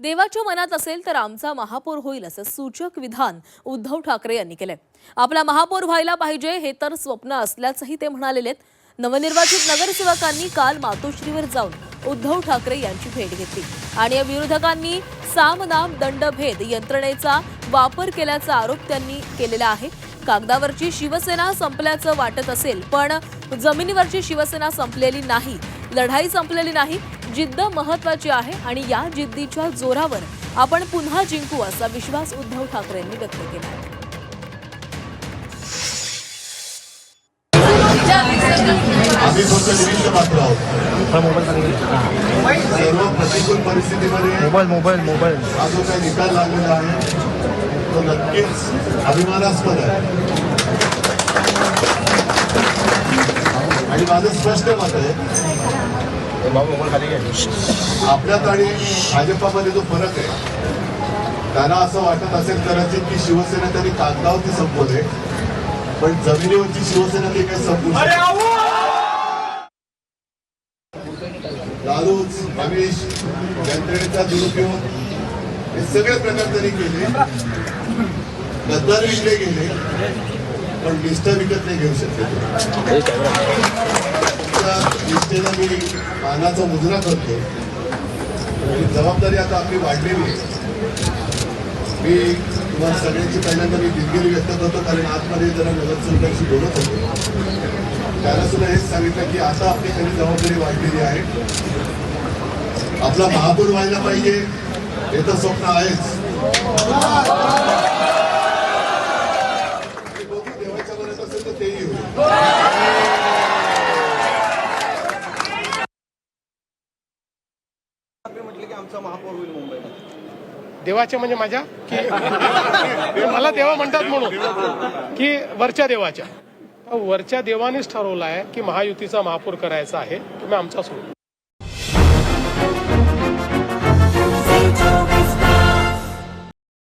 देवाच्या मनात असेल तर आमचा महापौर होईल असं सूचक विधान उद्धव ठाकरे यांनी केलंय। आपला महापौर व्हायला पाहिजे हे तर स्वप्न असल्याचंही ते म्हणालेत। नवनिर्वाचित नगरसेवकांनी काल मातोश्रीवर जाऊन उद्धव ठाकरे यांची भेट घेतली आणि या विरोधकांनी सामनाम दंडभेद यंत्रणेचा वापर केल्याचा आरोप त्यांनी केलेला आहे। कागदावरची शिवसेना संपल्याचं वाटत असेल पण जमिनीवरची शिवसेना संपलेली नाही, लढाई संपलेली नाही। जिद्द महत्त्वाची आहे आणि या जिद्दीच्या जोरावर आपण पुन्हा जिंकू असा विश्वास उद्धव ठाकरेंनी व्यक्त केला। आम्ही फक्त निमित्त मात्र आहोत। सर्व प्रतिकूल परिस्थितीमध्ये मोबाईल हा जो काही निकाल लागलेला आहे तो नक्कीच अभिमानास्पद आहे आणि माझं स्पष्ट मत आहे आपल्यात आणि भाजपामध्ये जो फरक आहे त्यांना असं वाटत असेल कदाचित की शिवसेना त्यांनी कागदावरती संपवले पण जमिनीवरची शिवसेना ती काही संपू लालूच रमेश यंत्रणेचा दुरुपयोग हे सगळे प्रकार त्यांनी केले। गद्दार विकले गेले पण निष्ठा विकत नाही घेऊ शकले। निष्ठेला मी मानाचा मुजरा करतो। जबाबदारी आता आपली वाढलेली आहे। मी तुम्हाला सगळ्यांची पहिल्यांदा मी दिलगिरी व्यक्त करतो कारण आतमध्ये जरा नगरसेवकांशी बोलत होतो त्याला सुद्धा हेच सांगितलं की आता आपली खरी जबाबदारी वाढलेली आहे। आपला महापौर व्हायला पाहिजे हे तर स्वप्न आहेच। देवाच्या मनात असेल तर तेही होईल। म्हटलं की आमचा महापौर होईल मुंबईमध्ये। देवाचे म्हणजे माझ्या की मला देवा म्हणतात म्हणून की वरच्या देवाच्या वरच्या देवानेच ठरवलं आहे की महायुतीचा महापौर करायचा आहे, तुम्ही आमचा सोडू।